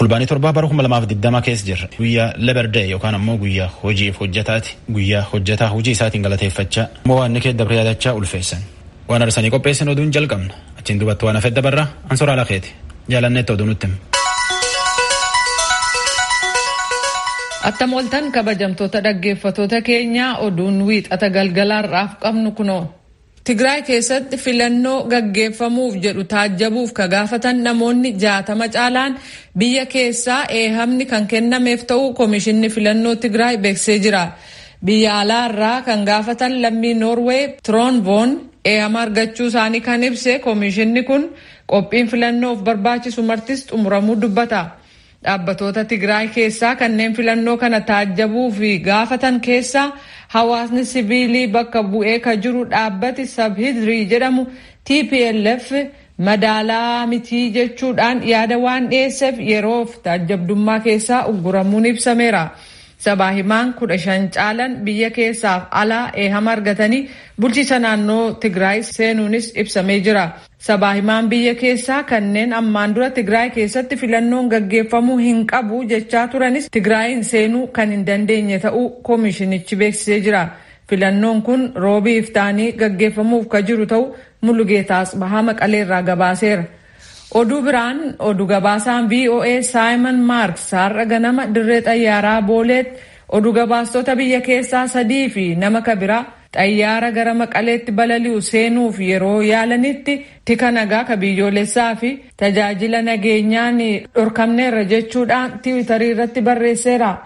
Fulbaanii 7 bara 2020 keessa jirra. Guyyaa Labor Day yookaan ammoo guyyaa hojiif hojjetaati. Guyyaa hojjetaa hojii isaatiin galateeffachaa immoo waan nikee dabree yaadachaa ulfeessan. Waan arsanii qopheessan oduun jalqabna. Achiin duubatti waan hafedda barraa ansoraa lakeeti. Jaalanneetti oduu nutti. Attam oltan kabajamtoota dhaggeeffatoota keenya oduun wiixata galgalaarraaf qabnu kunoo. Tigraay keessatti filannoo gaggeeffamuuf jedhu taajjabuuf ka gaafatan namoonni 60 caalaan biyya keessaa eehamni kan kennameef ta'uu Komishinni Filannoo Tigraay beeksisee jira. Biyya alaarraa kan gaafatan lammii Noorweey Tiroonvoon eehama argachuu isaanii kan ibse komishinni kun qophiin filannoof barbaachisu martis xumuramuu dubbata. Dhaabbatoota Tigraay keessaa kanneen filannoo kana taajjabuuf gaafatan keessaa hawaasni siviilii bakka bu'ee ka jiru dhaabbati Subscibe jedhamu TPLF madaalaa mitii jechuudhaan yaada waan dhiyeesseef yeroof taajjabdummaa keessaa ugguramuun ibsameera. Sabaahimaan 15 caalan biyya keessaaf alaa eehama argatanii bulchiisa naannoo Tigraay seenuunis ibsamee jira. Sabaahimaan biyya keessaa kanneen ammaan dura Tigraay keessatti filannoon gaggeeffamuu hin qabu jechaa turanis Tigraayin seenuu kan hin dandeenye ta'uu komishinichi beeksisee jira. Filannoon kun roobii iftaanii gaggeeffamuuf ka jiru ta'uu Mulugeetaas Bahaa Maqaleerraa gabaaseera. Oduu biraan oduu gabaasaan VOA Simon Marks har'a ganama dirree xayyaaraa Booleetti oduu gabaastota biyya keessaa 3 fi nama kabiraa xayyaara gara Maqaleetti balali'u seenuuf yeroo yaalanitti tika nagaa ka biyyoolessaa fi tajaajila nageenyaan dhorkamneerra jechuudhaan tiwiitarii irratti barreesseera.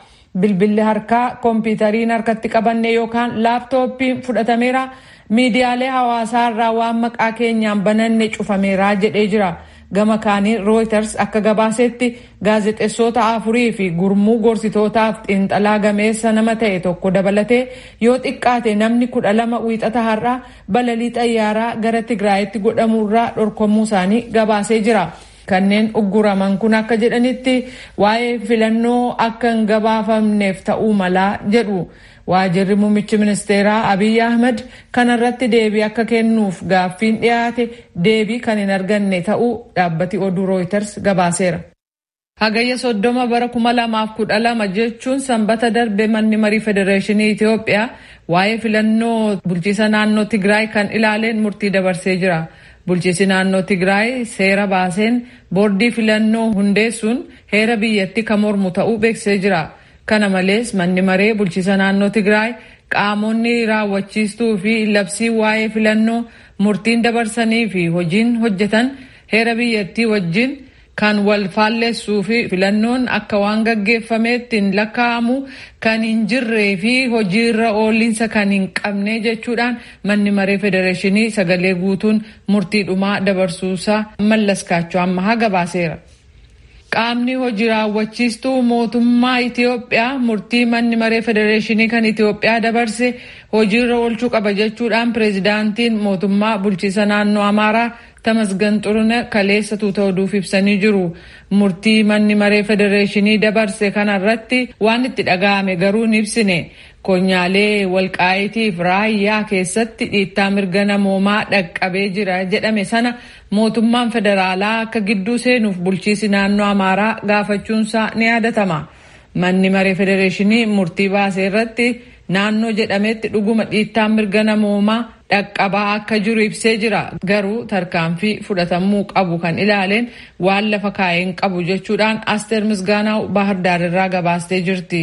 Bilbilli harkaa kompiitariin harkatti qabanne yookaan laaptooppiin fudhatameera. Miidiyaalee hawaasaa irraa waan maqaa keenyaan bananne cufameera jedhee jira. Gama kaanii Reuters akka gabaasetti gaazexeessota 4 fi gurmuu gorsitootaaf xiinxalaa gameessa nama ta'e tokko dabalatee yoo xiqqaate namni 12 wiixata har'aa balalii xayyaaraa gara Tigraayitti godhamuurraa dhorkamuu isaanii gabaasee jira. Kanneen ugguraman kun akka jedhanitti waa'ee filannoo akka hin gabaafamneef ta'uu malaa jedhu. Waajirri muummichi ministeeraa Abiy Ahmed kanarratti deebii akka kennuuf gaaffiin dhiyaate deebii kan hin arganne ta'uu dhaabbati oduu Reuters gabaaseera. Hagayya 30 bara 2012 jechuun sanbata darbe manni marii federeeshinii Itoophiyaa waa'ee filannoo bulchiisa naannoo Tigraay kan ilaaleen murtii dabarsee jira. Bulchiisi naannoo Tigraay seera baaseen boordii filannoo hundeessuun heera biyyatti kan mormu ta'uu beeksisee jira. Kana malees manni maree bulchiisa naannoo Tigraay qaamonni raawwachiistuu fi labsii waa'ee filannoo murtiin dabarsanii fi hojiin hojjetan heera biyyattii wajjin kan wal faalleessuu fi filannoon akka waan gaggeeffameetti hin lakkaa'amu kan hin jirree fi hojiirra ooliinsa kan hin qabne jechuudhaan manni maree federeeshinii sagalee guutuun murtii dhumaa dabarsuusaa Mallaskaachoo Ammahaa gabaaseera. Qaamni hojii raawwachiistuu mootummaa Itoophiyaa murtii manni maree federeeshinii kan Itoophiyaa dabarse hojiirra oolchuu qaba jechuudhaan pireezidaantiin mootummaa bulchiisa naannoo Amaaraa Tamasgan Xurune kaleessa tuuta oduuf ibsanii jiru. Murtii manni maree federeeshinii dabarse kanarratti waan itti dhaga'ame garuu hin ibsine. Konyaalee Walqaayitiif Raayyaa keessatti dhiittaa mirga namoomaa dhaqqabee jira jedhame sana mootummaan federaalaa akka gidduu seenuuf bulchiisi naannoo Amaaraa gaafachuunsaa ni yaadatama. Manni maree federeeshinii murtii baasee irratti naannoo jedhametti dhuguma dhiittaa mirga namoomaa dhaqqabaa akka jiru ibsee jira. Garuu tarkaanfii fudhatamuu qabu kan ilaaleen waan lafa kaa'een qabu jechuudhaan Asteer Misgaanaaw Bahar Daar irraa gabaastee jirti.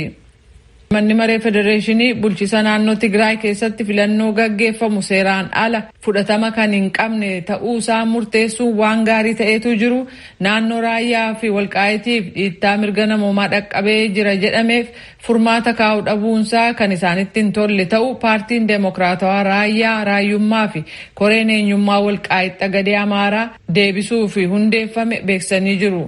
Manni maree federeeshinii bulchiisa naannoo Tigraay keessatti filannoo gaggeeffamu seeraan ala fudhatama kan hin qabne ta'uusaa murteessuun waan gaarii ta'etu jiru. Naannoo Raayyaa fi Walqaayitiif dhiittaa mirga namoomaa dhaqqabee jira jedhameef furmaata kaa'uu dhabuunsaa kan isaanitti hin tolle ta'u paartiin Deemokiraatawaa Raayyaa Raayyummaa fi Koreen Eenyummaa Walqaayit Xagadee Amaaraa deebisuu fi hundeeffame beeksisanii jiru.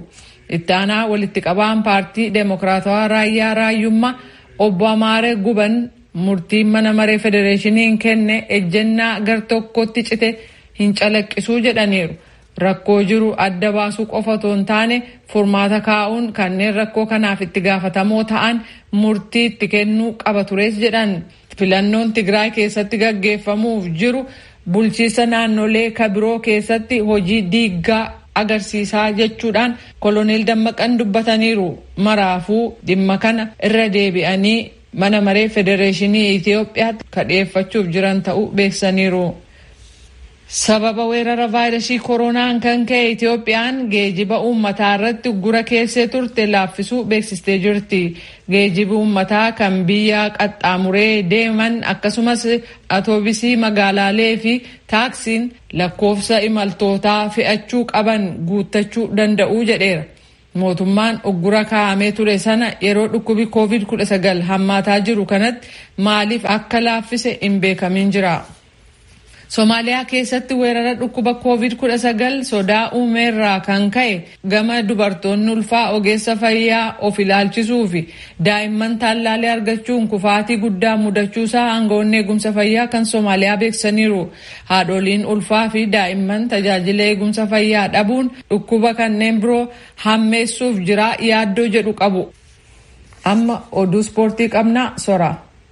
Itti aanaa walitti qabaan paartii Deemokiraatawaa Raayyaa Raayyummaa Obbo Amaaree Guban murtiin mana maree federeeshiniin kenne ejjennaa gar tokkotti cite hin calaqqisuu jedhaniiru. Rakkoo jiru adda baasuu qofa otoo hin taane furmaata kaa'uun kanneen rakkoo kanaaf itti gaafatamoo ta'an murtii itti kennuu qaba tures jedhan. Filannoon Tigraay keessatti gaggeeffamuuf jiru bulchiisa naannolee kabiroo keessatti hojii diiggaa agarsiisaa jechuudhaan koloneel Dammaqaan dubbataniiru. Maraafuu dhimma kana irra deebi'anii mana maree federeeshinii Itoophiyaatti kadheeffachuuf jiran ta'uu beeksaniiru. Sababa weerara vaayirasii koronaan kan ka'e Itoophiyaan geejiba uummataa irratti uggura keessee turte laaffisuu beeksistee jirti. Geejibi uummataa kan biyya qaxxaamuree deeman akkasumas atoobisii magaalaalee fi taaksiin lakkoofsa imaltootaa fe'achuu qaban guuttachuu danda'u jedheera. Mootummaan uggura kaa'amee ture sana yeroo dhukkubi COVID-19 hammaataa jiru kanatti maaliif akka laaffise hin beekamin jira. Somaaliyaa keessatti weerara dhukkuba COVID-19 sodaa uumeerraa kan ka'e gama dubartoonni ulfaa ogeessa fayyaa of ilaalchisuu fi daa'imman tallaalee argachuun kufaatii guddaa mudachuusaa aangawoonni eegumsa fayyaa kan Somaaliyaa beeksaniiru. Haadholiin ulfaa fi daa'imman tajaajila eegumsa fayyaa dhabuun dhukkuba kanneen biroo hammeessuuf jira yaaddoo jedhu qabu. Amma oduu ispoortii qabna sora.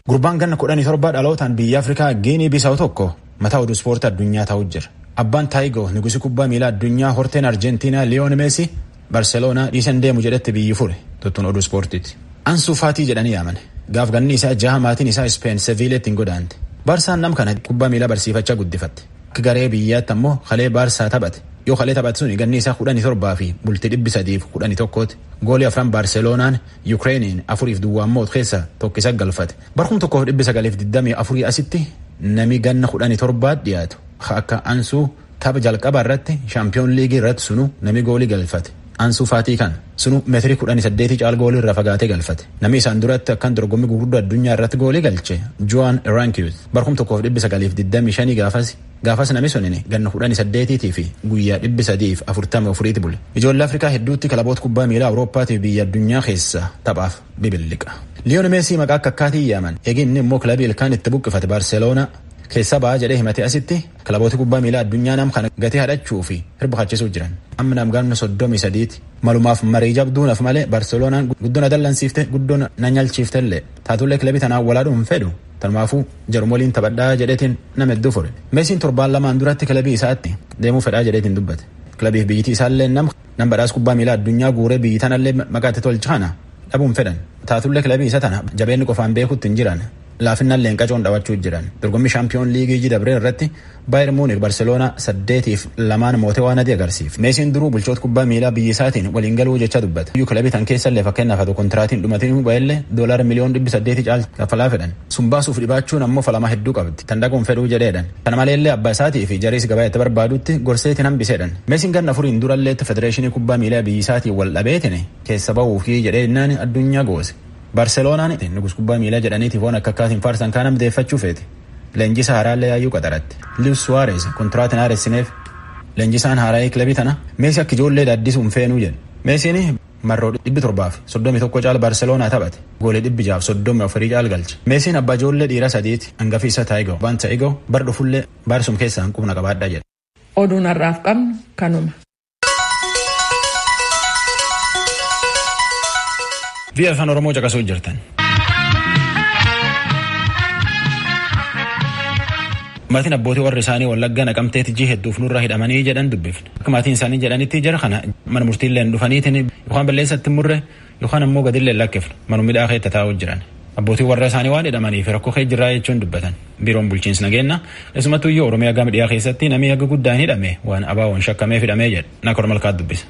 Gurbaan ganna 17 dhalootaan biyya Afrikaa Giinii Bisaa'u tokko mataa oduu ispoortii addunyaa ta'uu jira. Abbaan Taayigoo nugusi kubbaa miilaa addunyaa horteen Arjentiinaa Liyoon Meesii Barseloonaa dhiisan deemu jedhetti biyyi fure tuttuun oduu ispoortiiti. Ansuu Faatii jedhanii yaaman. Gaaf ganni isaa jaha maatiin isaa Ispeen Seviileetti hin godaante. Baarsaan nam kana kubbaa miilaa barsiifachaa guddifatte. Akka garee biyyaatti ammoo kalee Baarsaa taphate. Yoo kalee taphate sun ganni isaa 17 fi bultii 311 goolii 4 Barseloonaan Yukireeniin 4-2 moot keessa tokkisa galfate. Barkum 1924 asitti nami ganna 17 dhiyaatu akka Ansuu tapha jalqabaa irratti shaampiyoon liigii irratti sunu nami goolii galfate. Ansuu Faatii kan sunu meetirii 18 caal goolii irra fagaatee galfate. Nami isaan duratti akkan dorgommii gurguddoo addunyaa irratti goolii galche Joan Rankius barkum 1925 gaafas nami sunini ganna 18 fi guyyaa 344 bule. Ijoollee Afrikaa hedduutti kilaboota kubbaa miilaa Awurooppaatii biyya addunyaa keessa taphaaf bibilliqa. Liyoon Meesii maqaa akka akkaatii yaaman eeginni immoo kilabii ilkaan itti buqqifate Barseloonaa keessa ba'aa jedhee himate asitti kilaboota kubbaa miilaa addunyaa nam kana gatii hadhachuu fi hirbaachisuu jiran. Amma nam ganna 33 malumaaf marii jabduunaaf malee Barseloonaan guddoon adallansiifte guddoon na nyalchiiftellee taatullee kilabii tanaan walaadhuun fedhu tanumaafuu jarumoliin taphadhaa jedheetiin nama hedduu fure. Meesiin torbaan lamaan duratti kilabii isaatti deemuu fedhaa jedheetiin dubbate. Kilabiif biyyitii isaallee nam badhaas kubbaa miilaa addunyaa guuree biyyi tanallee maqaatti tolcha kana dhabuun fedhan. Taatullee kilabii isa tana jabeenni qofaan beekutti hin jiran. Laafinnaan leenqacoon dhawachuu jiran. Dorgommii shaampiyoon liigii jidabree irratti Baayir Muuniik Barseloonaa 8-2 mootee waan adii agarsiif. Meesiin duruu bulchoota kubbaa miilaa biyya isaatiin waliin galuu jecha dubbata. Iyyuu kilabii tan keessallee fakkeenyaaf haa kontiraatiin dhumatiin baay'illee $1 miliyoona 800 caal kaffalaa fedhan. Sun baasuuf dhibaachuun ammoo falama hedduu qabdi. Tan dhaquun fedhuu jedheedhan. Kana maleellee abbaa isaatii fi jarees gabaa itti barbaadutti gorseetiin hambiseedhan. Meesiin ganna 4 duralleetti federeeshinii kubbaa miilaa biyya isaatiin wal dhabeetiin keessa ba'uufii jedheennaan addunyaa goose. Barseloonaan nugus kubbaa miilaa jedhaniitiif waan akka akkaatiin faarsan kaan amdeeffachuu feete. Leenjisaa haaraallee yaayyuu qaxaratti. Luis Suarez kontiraatiin haaressineef leenjisaan haaraayii kilabii tana Meesii akka ijoollee daaddisuun feenuu jedhe. Meesiin marroo 731 caal Barseloonaa taphate. Goolee 634 caal galche. Meesiin abbaa ijoollee dhiiraa 3 hangafi isa Taayigoo. Abbaan Taayigoo bar dhufullee baarsum keessaan qubna qabaadhaa jedhe. Oduun har'aaf qabnu kanuma. Via afaan Oromoo caqasuu jirtan. Maatiin abbootii warri isaanii Wallaggaa Naqamteetti ji'a hedduuf nurraa hidhamanii jedhan dubbifne. Akka maatiin isaanii jedhanitti jara kana mana murtiilleen dhufaniitiin yookaan balleessatti murre yookaan ammoo gadillee lakkifne manuma midhaa keessa taa'uu jiran. Abbootii warra isaanii waan hidhamaniif rakkoo kee jirraa jechuun dubbatan. Biiroon bulchiinsa nageenya keessumattuu iyyuu Oromiyaa gama dhiyaa keessatti namni haga guddaan hidhame waan abaawoon shakkamee hidhamee jedhe. Naakor Malkaat dubbisa.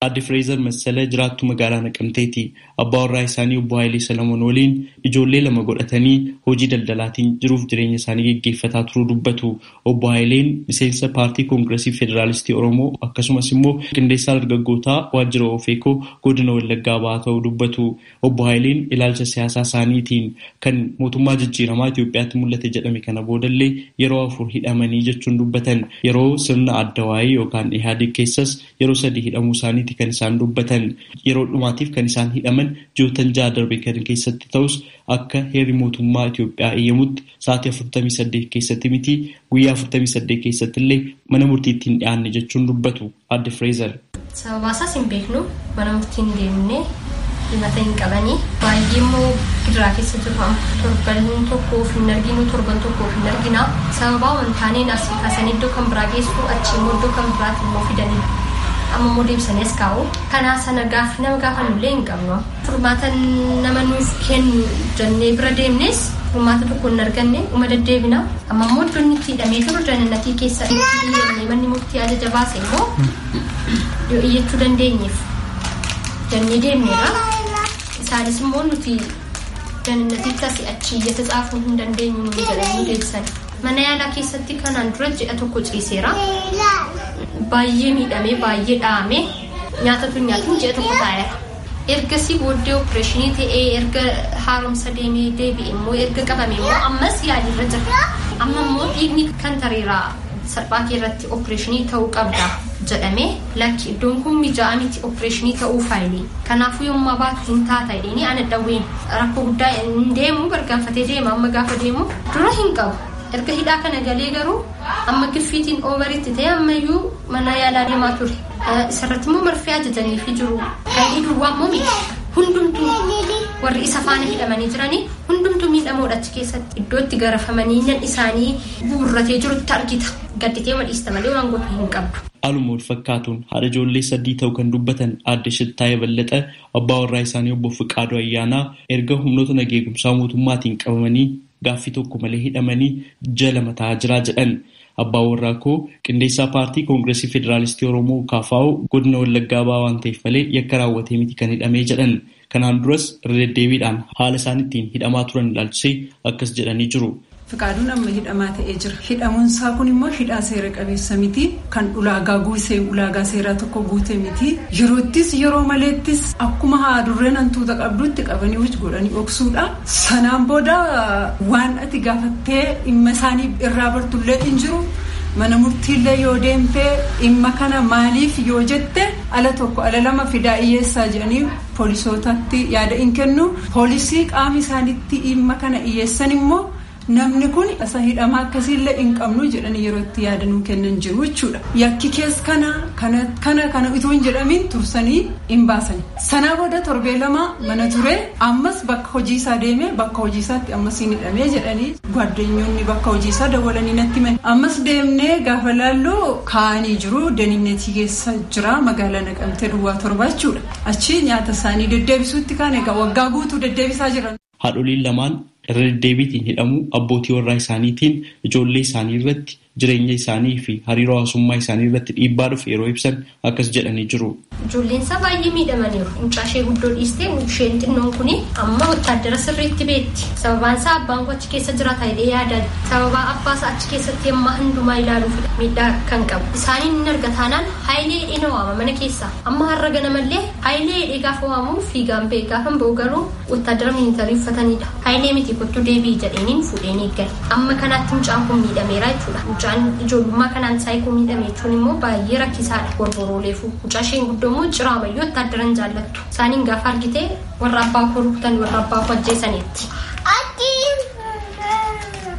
Adde Fireezer Massalee jiraattu magaalaa Naqamteeti. Abbaa warraa isaanii obbo Haayilee Salamoon waliin ijoollee 2 godhatanii hojii daldalaatiin jiruuf jireenya isaanii geggeeffataa turuu dubbatu. Obbo Haayileen miseensa paartii Koongireesii Federaalistii Oromoo akkasumas immoo qindeessaa dargaggootaa waajjira Ofeekoo godina Wallaggaa ba'aa ta'uu dubbatu. Obbo Haayileen ilaalcha siyaasaa isaaniitiin kan mootummaa jijjiiramaa Itoophiyaatti mul'ate jedhame kana boodallee yeroo 4 hidhamanii jechuun dubbatan. Yeroo sirna addawaayii yookaan Ihaadig keessas yeroo 3 hidhamuu isaanii kan isaan dubbatan. Yeroo dhumaatiif kan isaan hidhaman ji'oottan 6 darbe kan keessatti ta'us akka heerri mootummaa Itoophiyaa eeyyamutti sa'aatii 48 keessatti miti guyyaa 48 keessatti illee mana murtiitti hin dhiyaanne jechuun dubbatu Adde Fireezer. Sababa isaas hin beeknu mana murtiin deemnee himata hin qabanii baay'ee immoo gidiraa keessa jiru torban tokkoof hin arginu torban tokkoof hin argina sababa wantaaneen asii kaasan iddoo kan biraa geessu achi immoo iddoo kan biraatti immoo fidanii amma immoo deebisaniis kaa'u kanaa sana nama gaafannullee hin qabnu furmaata nama nuuf kennu jennee bira deemnes furmaata tokko hin arganne uma deddeebina amma immoo iddoon itti hidhamee jiru jannatii keessa itti manni murtii ajaja baase immoo yoo iyyachuu dandeenyeef jennee deemneera isaanis immoo nuti jannatitti asii achi iyyata caafuu hin dandeenyu nu jedhanii deebisan mana yaalaa keessatti kanaan dura ji'a tokko ciiseera baay'ee miidhamee baay'ee dhahamee nyaatatu nyaatiin ji'a tokko taa'eera ergasii booddee opereeshinii ta'ee erga haaromsa deemee deebi'e immoo erga qabame immoo ammas yaaliirra jira amma immoo dhiigni kan tareeraa salphaa irratti opereeshinii ta'uu qabda jedhamee lakki iddoon kun mijaa'aa miti opereeshinii ta'uu faayilii kanaafuu yommuu baatu hin taata jedhanii ana dhawween rakkoo guddaa hin deemu gargaarfatee deema amma gaafa deemu dura hin qabu erga hidhaa kana galee garuu amma giffiitiin ooveritti ta'e ammayyuu mana yaalaa deemaa ture isarratti immoo marfee ajajaniifi jiru kan duwwaa immoo miti hundumtuu warri isa faana hidhamanii jiranii hundumtuu miidhamoodha achi keessatti iddootti garafamanii nyan isaanii buurratee jirutti argita gadditee madhiista malee waan godhu hin qabdu. Haaluma wal fakkaatuun haadha ijoollee 3 ta'uu kan dubbatan aadde Shittaayee Ballaxaa abbaa warraa isaanii obbo Fiqaaduu Ayyaanaa erga humnoota nageegumsaa mootummaatiin qabamanii gaaffii tokko malee hidhamanii jala mataa jiraa jedhan. Abbaa warraa koo qindeessaa paartii koongireesii federaalistii Oromoo KFO godina Wallaggaa ba'aa waan ta'eef malee yakka raawwatee miti kan hidhamee jedhan. Kanaan duras irra deddeebiidhaan haala isaan ittiin hidhamaa turan ilaalchisee akkas jedhanii jiru. Fiqaaduun amma hidhamaa ta'ee jira. Hidhamuunsaa kun immoo hidhaa seera qabeessa miti. Kan ulaagaa guutee ulaagaa seeraa tokko guutee miti. Yeroottis yeroo maleettis akkuma haadurreen hantuuta qabdutti qabanii wajji godhanii dhoksuudha. Sanaan booda waan ati gaafattee dhimma isaanii irraa bartullee hin jiru. Mana murtiillee yoo deemtee dhimma kana maaliif yoo jette ala tokko ala lama fidaa iyyeessaa jedhanii poolisootatti yaada hin kennu. Poolisii qaama isaaniitti dhimma kana iyyeessan immoo namni kun asa hidhamaa akkasiillee hin qabnu jedhanii yeroo itti yaada nuu kennan jiru jechuudha. Yakki kees kana itoo hin jedhamiin tursanii hin baasan. Sanaa booda torbee lama mana ture ammas bakka hojii isaa deemee bakka hojii isaatti ammas hin hidhamee jedhanii gwaddeenyonni bakka hojii isaa dawwalanii natti himan. Ammas deemnee gaafa laalluu kaa'anii jiru daniinnetii keessa jira magaalaa Naqamtee duwwaa 7 jechuudha. Achi nyaata isaanii deddeebisuutti kaan egaa waggaa guutuu deddeebisaa jiran. Haadholiin lamaan irra deddeebiitiin hidhamuu abbootii warraa isaaniitiin ijoollee isaanii irratti jireenya isaanii fi hariiroo hawaasummaa isaanii irratti dhiibbaa dhufe yeroo ibsan akkas jedhanii jiru. Ijoolleen isaa baay'ee miidhamaniiru. Mucaa ishee guddoo dhiistee isheen xinnoon kun amma wottaaddara sirriitti beetti. Sababaan isaa abbaan koo achi keessa jiraata jedhee yaada. Sababaa abbaa isaa achi keessatti ammaa hundumaa ilaaluuf miidhaa kan qabu. Isaaniin hin arga taanaan haayilee dheena waama mana keessaa. Amma har'a ganamallee haayilee dheedhee gaafa waamuu fiigaan ba'e gaafa ba'u garuu wottaaddara miilitarii uffatanidha. Haayilee miti kottu deebii jedheeniin fuudheen eeggale. Amma kanaatti mucaan kun miidhameera jechuudha. Mucaan ijoollummaa kanaan saayikoo miidhame jechuun immoo baay'ee rakkisaadha. Gorborooleefu mucaa isheen guddoo immoo ciraamayyoo wottaaddaran jaallattu. Isaaniin gaafa argite warra abbaa koo rukutan warra abbaa koo ajjeesaniitti.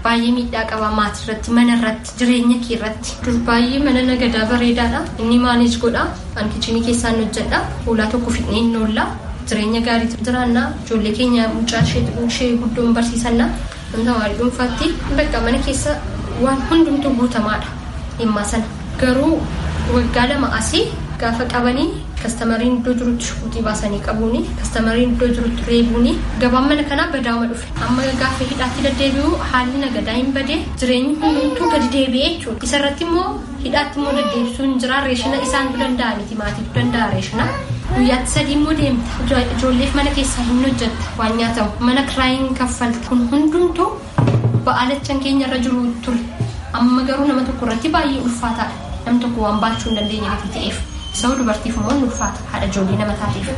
Baay'ee miidhaa qaba maatii irratti mana irratti jireenya kee irratti. Dur baay'ee mana nagadaa bareedaadha. Inni maaneej godha. An kichinii keessaan hojjedha. Hoolaa tokko fidnee hin oolla. Jireenya gaarii jiraannaa. Ijoollee keenya mucaa ishee guddoon barsiisannaa. Wanta waarii dhuunfaatti bakka mana keessa waan hundumtuu guutamaadha. Dhimma sana. Garuu waggaa 2 asii gaafa qabanii kastamariin iddoo jirutti shukutii baasanii qabuuni kastamariin iddoo jirutti reebuuni gabaan mana kanaa badaama dhufe amma gaafa hidhaatti deddeebi'u haalli nagadaa hin badee jireenyi hundumtuu gadi deebi'ee jechuudha. Isarratti immoo hidhaatti immoo deddeebisuu hin jira reeshina isaantu danda'a miti maatiitu danda'a reeshina. Guyyaatti 3 immoo deemta ijoolleef mana keessaa hin hojjetta waan nyaatamu mana kiraayin kaffalta kun hundumtuu ba'aalachan keenya irra jiru ture amma garuu nama tokko irratti baay'ee ulfaataadha. Namni tokko waan baachuu hin dandeenye miti ta'eef isa dubartiif immoo ni ulfaata haadha ijoollee nama taateef.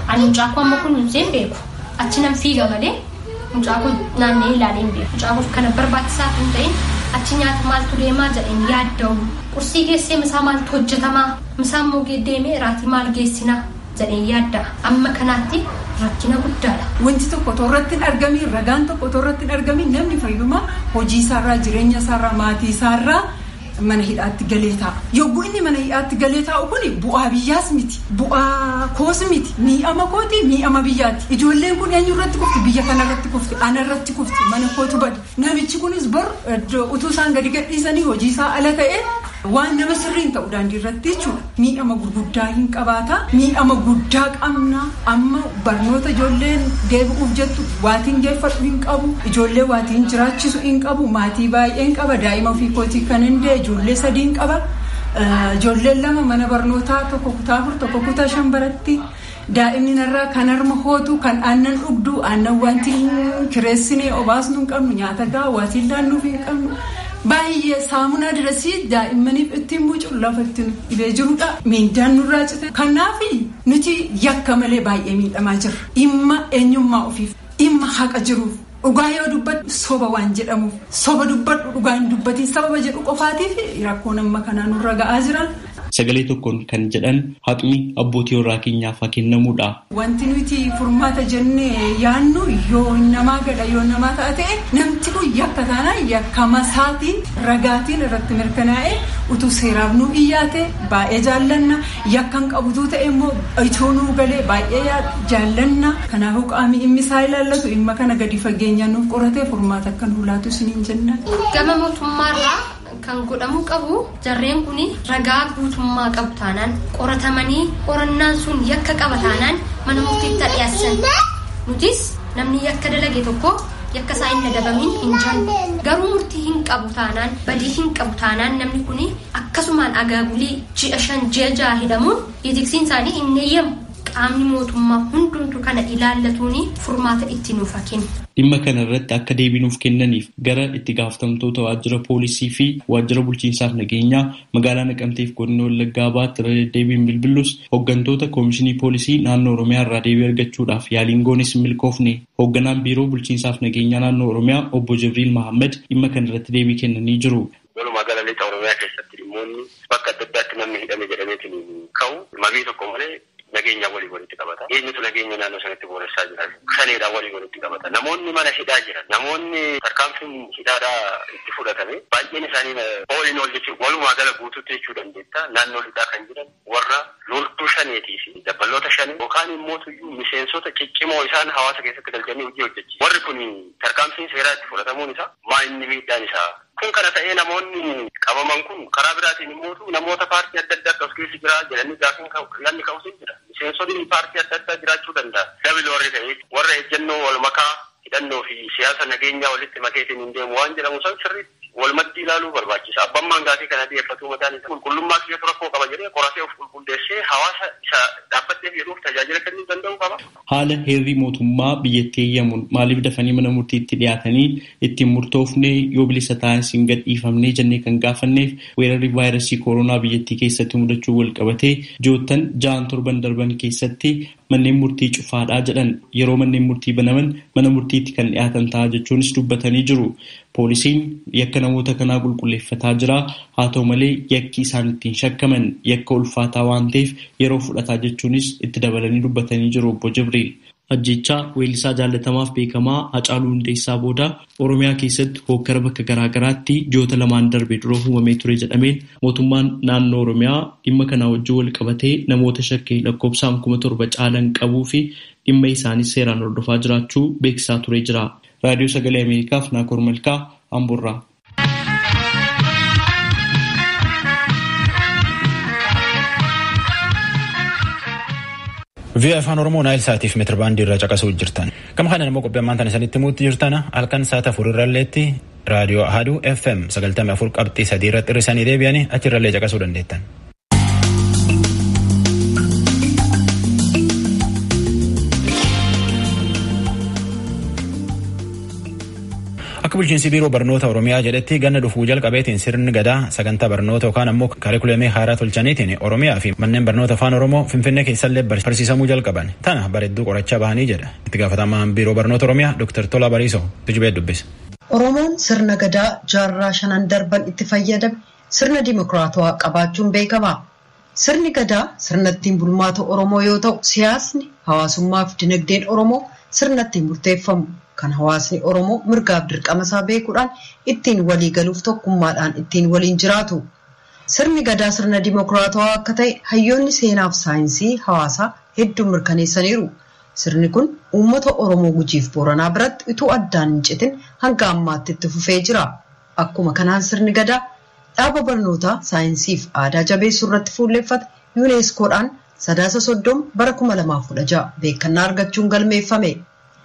Ani mucaa koo amma kun hin beeku achi nan fiiga malee mucaa koo naannee ilaalee hin beeku. Mucaa koof kana barbaachisaa hin ta'in achi nyaata maaltu deemaa jedheen yaadda'u. Qursii geessee misaa maaltu hojjetamaa misaa immoo deemee irratti maal geessinaa jedheen yaadda'a. Amma kanaatti rakkina guddaadha. Wanti tokko toorratti hin argamin ragaan tokko toorratti hin argamin namni fayyuma hojii isaarraa jireenya isaarraa maatii isaarraa mana hidhaatti galee ta'a. Yogguu inni mana hidhaatti galee taa'u kun bu'aa biyyaas miti. Bu'aa koos miti. Mi'ama kooti mi'ama biyyaati. Ijoolleen kun eenyu irratti kufti biyya kana irratti kufti ana irratti kufti mana kootu bada. Namichi kunis bor utuu isaan gadi gadhiisanii hojii isaa ala ta'e waan nama sirriin ta'u daandii irratti jechuudha. Miidhama gurguddaa hin qabaata. Miidhama guddaa qabna. Amma barnoota ijoolleen deebi'uuf jettu waatiin geeffatu hin qabu. Ijoollee waatiin jiraachisu hin qabu. Maatii baay'een qaba. Daa'ima ofii kootii kan hin dee ijoollee 3 qaba. Ijoolleen 2 mana barnootaa tokko kutaa 4 tokko kutaa 5 baratti. Daa'imni narraa kan harma hootu kan aannan dhugdu aannan wanti kireessinee obaasnu hin qabnu nyaata gahaa waatiin laannuuf hin qabnu baay'ee saamunaa dirasii daa'immaniif ittiin buucu lafa ittiin dhibee jirudha. Miindaan nurraa cite kanaaf nuti yakka malee baay'ee miidhamaa jirra. Dhimma eenyummaa ofiif dhimma haqa jiruuf dhugaa yoo dubbadhu soba waan jedhamuuf soba dubbadhu dhugaa hin dubbatiin sababa jedhu qofaatiif rakkoon amma kanaa nurra ga'aa jiran. Sagalee tokkoon kan jedhan haqni abbootii warraa keenyaaf haa kennamuudha. Wanti nuti furmaata jennee yaannu yoo namaa gadha yoo namaa taate namti kun yakka taanaan yakka masaatiin ragaatiin irratti mirkanaa'e utuu seeraaf nu iyyaate baay'ee jaallanna yakkan qabutuu ta'e immoo itoo nuu galee baay'ee jaallanna. Kanaafuu qaamni dhimmi isaa ilaallatu dhimma kana gadi fageenyaan nuuf qoratee furmaata akka nu laatu isiniin jenna. Gama mootummaarraa kan godhamu qabu jarreen kun ragaa guutummaa qabu taanaan qoratamanii qorannaan sun yakka qaba taanaan mana murtiitti dhiyeessan. Nutis namni yakka dalage tokko yakka isaa hin adabamin hin jiru. Garuu murtii hin qabu taanaan badii hin qabu taanaan namni kun akkasumaan agaagulii ji'a 5 ji'a 6 hidhamuun itiksiin isaanii hin eeyyamu. Qaamni mootummaa hundumtu kana ilaallatuuni furmaata itti nuuf kennu. Dhimma kana irratti akka deebinuuf kennaniif gara itti gaafatamtoota waajjira poolisii fi waajjira bulchiinsaaf nageenyaa magaalaa Naqamteef godina Wallaggaa Baatti irra deddeebiin bilbilus hooggantoota koomishinii poolisii naannoo Oromiyaa irraa deebii argachuudhaaf yaaliin goones milkoofne. Hoogganaan biiroo bulchiinsaaf nageenyaa naannoo Oromiyaa obbo Jibriil Mahammad dhimma kana irratti deebii kennanii jiru. Magaalaa Lixa Oromiyaa keessatti dhimmoonni bakka adda addaatti namni hidhame jedhameetiin ka'u mabii tokko malee nageenya walitti qabata. Eenyutu nageenya naannoo sanatti booressaa jira. Shaneedhaan walitti qabata. Namoonni mana hidhaa jiran. Namoonni tarkaanfiin hidhaadhaa itti fudhatame. Baay'een isaanii oolin ol jechuun walumaa gala guutuutti jechuu dandeetta. Naannoo hidhaa kan jiran warra loltuu shaneetii fi dabballoota shanee yookaan immoo miseensota ciccimoo isaan hawaasa keessatti galchanii hojii hojjechiisu. Warri kun tarkaanfiin seeraa itti fudhatamuun isaa maa inni miidhaan isaa. Kun kana ta'ee namoonni qabaman kun karaa biraatiin immoo namoota paartii adda addaa as keessa jira jedhanii gaafiin yaadni ka'us hin jira. Miseensonni paartii adda addaa jiraachuu danda'a. Dabili warri ta'ee warra ejjennoo wal makaa hidhannoo fi siyaasa nageenyaa walitti makeetiin hin deemu waan jedhamu san sirriitti wal maddii ilaaluu barbaachisa. Abbaan gaafii kana dhiyeeffatu mataan isaa qulqullummaa keessatti rakkoo qaba jedhee qoratee of qulqulleessee hawaasa isa dhaabbatee jedhuuf tajaajila kennuu danda'u qaba. Haala heerri mootummaa biyyattii eeyyamuun maaliif dafanii mana murtiitti dhiyaatanii ittiin murtoofnee yoo bilisa ta'an hin gadhiifamnee jennee kan gaafanneef weerarri vaayirasii kooroonaa biyyattii keessatti mudachuu wal qabatee ji'oottan 6-7 darban keessatti manneen murtii cufaadhaa jedhan yeroo manneen murtii banaman mana murtiitti kan dhiyaatan ta'a jechuunis dubbatanii jiru. Poolisiin yakka namoota kanaa qulqulleeffataa jira. Haa ta'u malee yakki isaan ittiin shakkaman yakka ulfaataa waan ta'eef yeroo fudhataa jechuunis itti dabalanii dubbatanii jiru obbo Jibriil. Ajjechaa weellisaa jaallatamaaf beekamaa Hacaaluu Hundeessaa booda Oromiyaa keessatti hokkara bakka garaagaraatti ji'oota 2 darbe dura uumamee ture jedhameen mootummaan naannoo Oromiyaa dhimma kanaa wajjin wal qabatee namoota shakkii lakkoofsaan 7,000 caalan qabuu fi dhimma isaanis seeraan hordofaa jiraachuu beeksisaa ture jira. Raadiyoo Sagalee Ameerikaaf Naakoor Malkaa Amboorraa. Via afaan Oromoo Naayil Saatiif meetira baandii irraa caqasuu jirtan. Gama kana immoo qophii ammaan tana isinitti himuutti jirtan halkan saata 4 irralleetti raadiyoo Ahaduu FM 94.3 irratti hir'isanii deebi'anii achirrallee caqasuu dandeettan. Akka bulchiinsi biiroo barnoota Oromiyaa jedhetti ganna dhufuu jalqabeetiin sirni gadaa sagantaa barnoota yookaan ammoo kaarikulamii haaraa tolchaniitiin Oromiyaa fi manneen barnoota afaan Oromoo Finfinnee keessallee barsiisamuu jalqaban. Tana bareedduu qorachaa bahanii jedha. Itti gaafatamaan biiroo barnoota Oromiyaa Dr. Tola Bariisoo tujubee dubbise. Oromoon sirna gadaa jaarraa 5 darban itti fayyadame sirna dimokiraatawaa qabaachuun beekama. Sirni gadaa sirna ittiin bulmaata Oromoo yoo ta'u siyaasni hawaasummaa fi dinagdeen Oromoo sirna ittiin murteeffamu. Kan hawaasni Oromoo mirgaaf dirqama isaa beekuudhaan ittiin walii galuuf tokkummaadhaan ittiin waliin jiraatu. Sirni gadaa sirna dimokiraatawaa akka ta'e hayyoonni seenaaf saayinsii hawaasaa hedduun mirkaneessaniiru. Sirni kun uummata Oromoo Gujiif Booranaa biratti utuu addaan hin citin hanga ammaatti itti fufee jira. Akkuma kanaan sirni gadaa dhaaba barnootaa saayinsiif aadaa jabeessuu irratti fuulleeffate yuuneeskoodhaan sadaasa 30 bara 2016 beekannaa argachuun galmeeffame.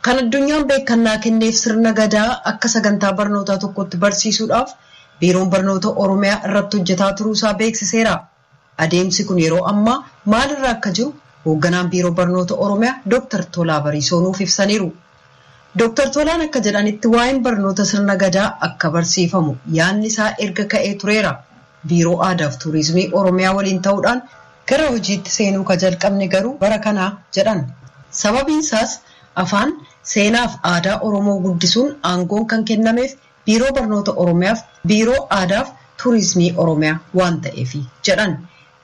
Kan addunyaan beekannaa kenneef sirna gadaa akka sagantaa barnootaa tokkotti barsiisuudhaaf biiroon barnoota Oromiyaa irratti hojjetaa turuusaa beeksiseera. Adeemsi kun yeroo ammaa maalirra akka jiru hoogganaan biiroo barnoota Oromiyaa Dr. Tolaa Bariisoo nuuf ibsaniiru. Dr. Tolaan akka jedhanitti waa'een barnoota sirna gadaa akka barsiifamu yaadni isaa erga ka'ee tureera. Biiroo Aadaaf Turizimii Oromiyaa waliin ta'uudhaan gara hojiitti seenuu ka jalqabne garuu bara kanaa jedhan. Sababiin isaas afaan seenaaf aadaa Oromoo guddisuun aangoon kan kennameef biiroo barnoota Oromiyaaf biiroo Aadaaf Turizimii Oromiyaa waan ta'eef jedhan.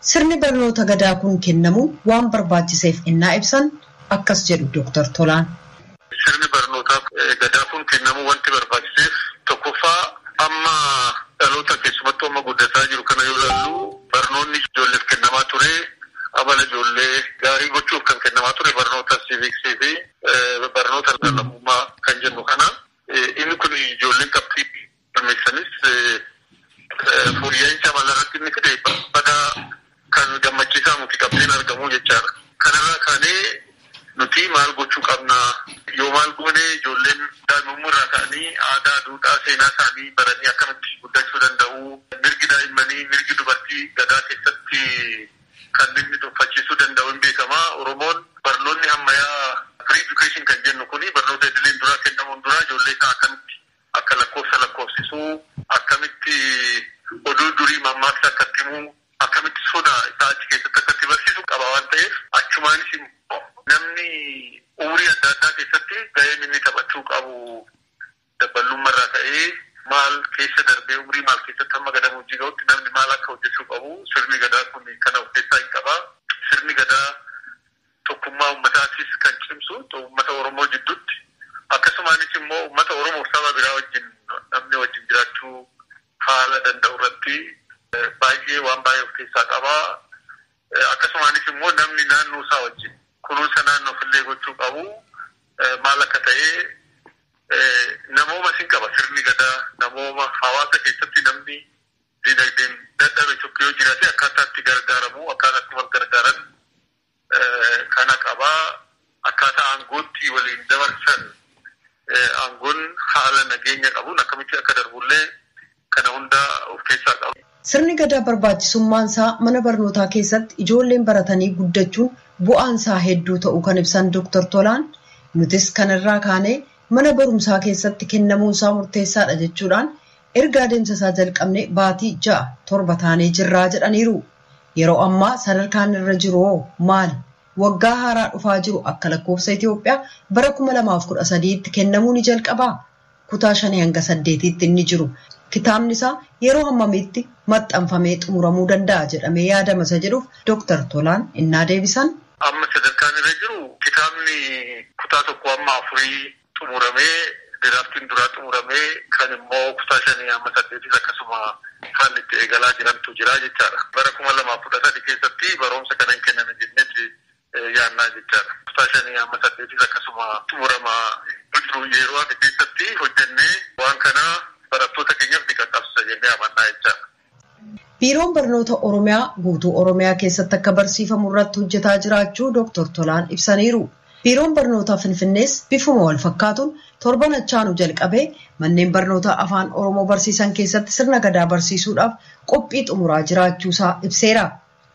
Sirni barnoota gadaa kun kennamuun waan barbaachiseef innaa ibsan akkas jedhu Dr. Tolaan. Sirni barnoota gadaa kun kennamuu wanti barbaachiseef tokkoffaa amma dhaloota keessumattuu amma guddataa jiru kana yoo ilaallu barnoonni ijoolleef kennamaa ture amala ijoollee gaarii gochuuf kan kennamaa ture barnoota siiviksii fi barnoota lammummaa kan jennu kana inni kun ijoolleen qabxii galmeessanis fooyya'insa amala irratti inni fide badaa kan gammachiisaa nuti qabxiin argamu jechaadha. Kanarraa kaanee nuti maal gochuu qabna yoo maal goone ijoolleen daa'imummaa irraa ka'anii aadaa, duudhaa, seenaa isaanii baranii akkamitti guddachuu danda'u. Mirgi daa'immanii, mirgi dubartii gadaa keessatti kan inni tuffachiisuu danda'u hin beekamaa. Oromoon barnoonni ammayyaa pre-education kan jennu kuni barnoota idileen duraa kennamuun duraa ijoollee isaa akkamitti akka lakkoofsisuu, akkamitti oduu durii mammaaksa akkatti himuu, akkamitti sodaa isaa achi keessatti akkatti barsiisuu qaba waan ta'eef achumaanis immoo namni umurii adda addaa keessatti gaheen inni taphachuu qabu daballummaa irraa ka'ee maal keessa darbee umurii maal keessatti hamma gadamuu ga'utti namni maal akka hojjechuu qabu sirni gadaa kun kana of keessaa hin qaba. Sirni gadaa tokkummaa uummataatis kan cimsu uummata Oromoo jidduutti akkasumaanis immoo uummata Oromoo saba biraa wajjin namni wajjin jiraachuu haala danda'u irratti baay'ee waan baay'ee of keessaa qaba. Akkasumaanis immoo namni naannoo isaa wajjin kunuunsa naannoo fillee gochuu qabu maal akka ta'ee namooma sin qaba sirni gadaa namooma hawaasa keessatti namni dinagdeen dadhabe tokko yoo jiraate akkaataa itti gargaaramu akkaataa itti wal gargaaran kana qaba. Akkaataa aangootti waliin dabarsan aangoon haala nageenya qabuun akkamitti akka darbullee kana hunda of keessaa qaba. Sirni gadaa barbaachisummaan isaa mana barnootaa keessatti ijoolleen baratanii guddachuun bu'aan isaa hedduu ta'uu kan ibsan Dr. Tolaan nutis kanarraa kaanee mana barumsaa keessatti kennamuun isaa murteessaadha jechuudhaan erga adeemsa isaa jalqabne baatii 6-7 taanee jirraa jedhaniiru. Yeroo ammaa sadarkaan irra jiru maali? Waggaa haaraa dhufaa jiru akka lakkoofsa Itoophiyaa bara 2013tti kennamuu ni jalqabaa. Kutaa 5-8tti inni jiru. Kitaabni isaa yeroo hammamitti maxxanfamee xumuramuu danda'a jedhamee yaadama isa jedhuuf Dr. Tolaan innaa deebisan. Amma sadarkaan irra jiru kitaabni kutaa 1-4 xumuramee diraaftiin duraa xumuramee kan immoo kutaa 5-8 akkasuma haalli itti eegalaa jirantu jira jechaadha. Bara 2013 keessatti barumsa kana hin kenname jennetti yaannaa jechaadha. Kutaa 5-8 akkasuma xumurama jiru yeroo keessatti hojjennee waan kana barattoota keenyaaf ni qaqqabsiisa jennee amannaa jechaadha. Biiroon barnoota Oromiyaa guutuu Oromiyaa keessatti akka barsiifamu irratti hojjetaa jiraachuu Dr. Tolaan ibsaniiru. Biiroon barnootaa Finfinnees bifuma wal fakkaatuun torban achaanu jalqabee manneen barnoota afaan Oromoo barsiisan keessatti sirna gadaa barsiisuudhaaf qophii xumuraa jiraachuusaa ibseera.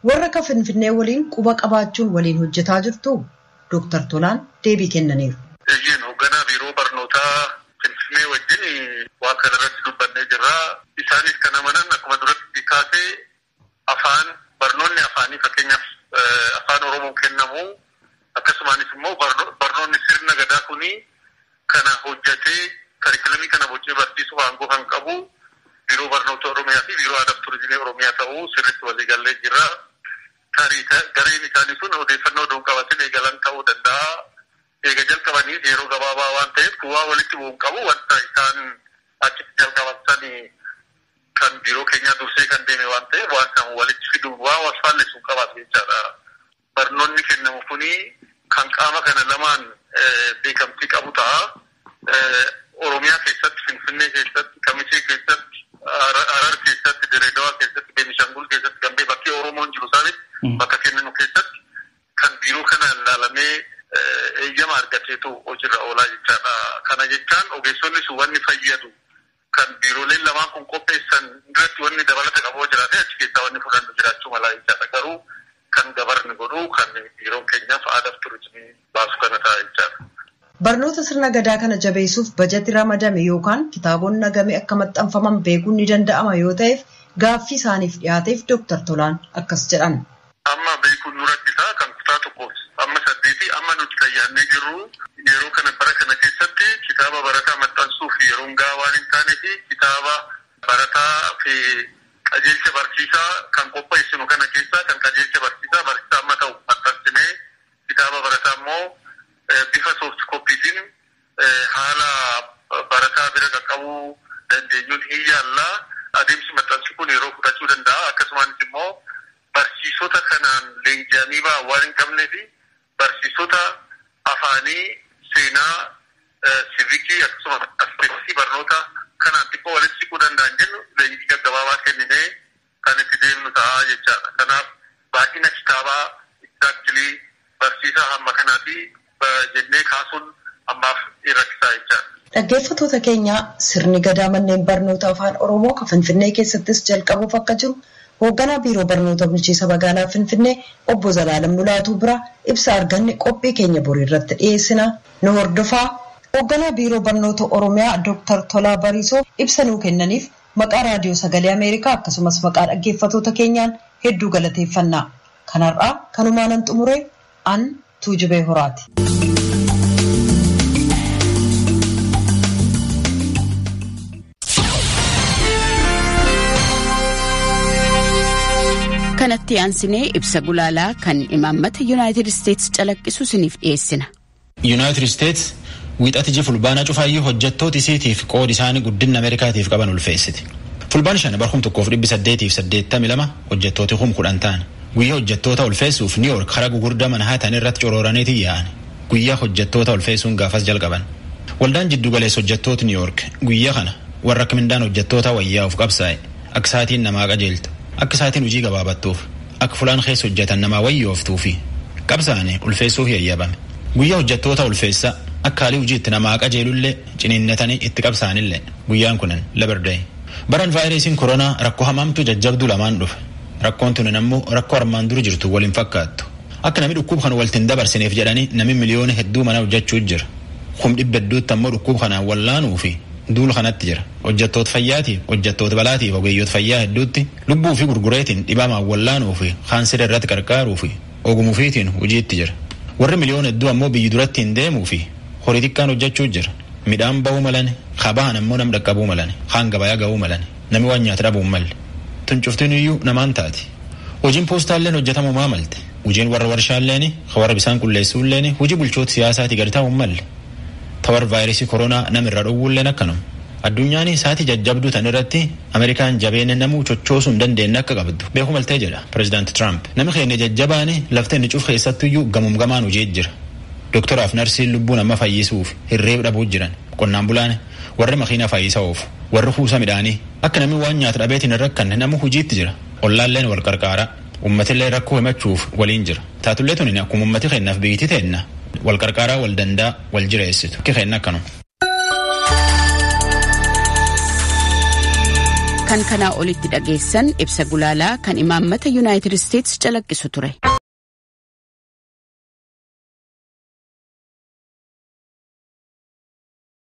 Warra akka Finfinnee waliin quba qabaachuun waliin hojjetaa jirtu Dr. Tolaan deebii kennaniiru. Hoogganaa biiroo barnootaa Finfinnee wajjin waan kana irratti dubbannee jirra. Isaanis kan amanan akkuma duratti kaasee afaan barnoonni afaanii fakkeenyaaf afaan Oromoo kennamu akkasumaanis immoo barnoonni sirna gadaa kuni kana hojjetee kariikulamii kana bocee barsiisuu aangoo kan qabu biiroo barnoota Oromiyaa fi biiroo Aadaaf Turizimii Oromiyaa ta'uu sirriitti walii gallee jirra. Gareen isaanii sun odeeffannoo doon qabatin eegalan ta'uu danda'a. Eega jalqabanii yeroo gabaabaa waan ta'eef waa walitti bu'uun qabu wanta isaan achitti jalqabatanii kan biiroo keenyaa dursee kan deeme waan ta'eef waan isaan walitti fiduun waa wal faalleessuun qabaatu jechaadha. Barnoonni kennamu kuni kan qaama kana lamaan beekamtii qabu ta'a. Oromiyaa keessatti, Finfinnee keessatti, Kamisee keessatti, Harar keessatti, Direedawaa eeyyama argateetu hojiirra oolaa jechaadha. Kana jechaan ogeessonni sun wanni fayyadu kan biirooleen lamaan kun qopheessan irratti wanni dabalata qaboo jiraate achi keessaa wanni fudhannu jiraachuu malaa jechaadha. Garuu kan gabarni godhu kan biiroon keenyaaf aadaaf turizimii baasu kana ta'a jechaadha. Barnoota sirna gadaa kana jabeessuuf bajeti ramadame yookaan kitaabonni nagame akka maxxanfaman beekuun ni danda'ama yoo ta'eef gaaffii isaaniif dhiyaateef Dr. Tolaan akkas jedhan. Amma beekuun nu rakkisaa kan kutaa tokkoof amma 8 amma nuti fayyaannee jirru yeroo kana bara kana keessatti kitaaba barataa maxxansuuf yeroon gahaa waan hin taanee fi kitaaba barataa fi qajeelcha barsiisaa kan qopheessinu kana keessaa kan qajeelcha barsiisaa amma ta'u maxxansinee kitaaba barataa immoo bifa soft coppiitiin haala barataa bira qaqqabuu dandeenyuun hin yaalla. Adeemsi maxxansi kun yeroo fudhachuu danda'a. Akkasumas immoo barsiisota kanaan leenji'anii waan hin qabnee fi barsiisota afaanii seenaa siivikii akkasumas aspektii barnoota kanaan xiqqoo walitti siquu danda'an jennu leenjii gaggabaabaa kenninee kan itti deemnu ta'a jechaadha. Kanaaf baay'ina kitaabaa exactly barsiisaa hamma kanaati jennee kaasuun ammaaf rakkisaa jechaadha. Dhaggeeffattoota keenya sirni gadaa manneen barnoota afaan Oromoo kan Finfinnee keessattis jalqabuuf akka jiru hoogganaa biiroo barnoota bulchiinsa magaalaa Finfinnee obbo Zalaalam Mulaatuu bira ibsa arganne qophii keenya borii irratti dhiyeessina nu hordofaa. Hoogganaa biiroo barnoota Oromiyaa Dr. Tolaa Bariisoo ibsa nuu kennaniif maqaa raadiyoo sagalee Ameerikaa akkasumas maqaa dhaggeeffattoota keenyaan hedduu galateeffannaa. Kanarraa kanumaanan xumuree an Tuujubee Horaati. Kanatti aansinee ibsa gulaalaa kan imaammata United States calaqqisu isiniif dhiyeessina. United States wiixati fulbaana cufaayyuu hojjettoota isiitiif qoodi isaanii guddina Ameerikaatiif qaban ulfeessiti. Fulbaan 5,882 hojjettooti 10,000 ta'an. Guyyaa hojjettoota ulfeessuuf New York hara gugurdaa Manhattan irratti corooraniiti yaa'an. Guyyaa hojjettoota ulfeessuun gaafas jalqaban. Waldaan jiddu galeessa hojjettoota New York guyyaa kana warra akka mindaan hojjettoota wayyaa'uuf qabsaa'e akka sa'aatiin namaa qajeeltu. Akka sa'aatiin hojii gabaabattuuf akka fulaan keessa hojjetan namaa wayyooftuu fi qabsaa'anii ulfeessuuf yayyabame. Guyyaa hojjettoota ulfeessaa akka haalii hojiitti namaa qajeelullee ciniinnatanii itti qabsaa'anillee guyyaan kunan Labor Day. Baran vaayirasiin koronaa rakkoo hamaamtu jajjabduu lamaan dhufe. Rakkoon tunin ammoo rakkoo armaan dura jirtu waliin fakkaattu. Akka namni dhukkuba kana waltiin dabarsineef jedhanii namni miliyoona hedduu mana hojjechuu jira. 100,000 ammoo dhukkuba kanaan wallaanuu fi duula kanatti jira. Hojjettoota fayyaatiif, hojjettoota balaatiif, ogeeyyoota fayyaa hedduutti lubbuu fi gurgureetiin dhibamaa wallaanuu fi kaansira irratti qarqaaruu fi ogumuufiitiin hojiitti jira. Warri miliyoona hedduu ammoo biyyi duratti hin deemuu fi horii xiqqaan hojjechuu jira. Midhaan ba'uu malani, kabaan ammoo nam dhaqqabuu malani, kaan gabayaa ga'uu malani, namni waan nyaata dhabuu malle. Tuncuftiin iyyuu namaan taati. Hojiin poostaalleen hojjetamuu maa malte. Hojiin warra warshaalleen, warra bisaan qulleessuulleen, hojii bulchoota siyaasaati gadi ta'uu malle. Tawar vaayirasii koronaa namirra dhowwulleen akkanuma. Addunyaan sa'aatii jajjabduu tan irratti Ameerikaan jabeenya namuu chochoosuu hin dandeenye akka qabdu beeku maltee jedha Pireezidaanti Tiraamp. Namni keenya jajjabaane lafteen ni cuuf keessattuyyuu gamuumgamaan hojii jira. Dooktoraaf narsiin lubbuun amma fayyisuuf hirreef dhabuu jiran. Qonnaan bulaan warri makiina fayyisa oofu. Warri kuusa midhaanii akka namni waan nyaata dhabeetiin hin rakkanne nama hojiitti jira. Ollaalleen wal qarqaara. Uummatillee rakkoo himachuuf waliin jira. Taatullee tunin akkuma uummati kennaaf biyyittii teenna. Wal qarqaaraa wal dandaa wal jireessitu. Kenna akkanuma. Kan kanaa olitti dhageessan ibsa gulaalaa kan imaammata United States calaqqisu ture.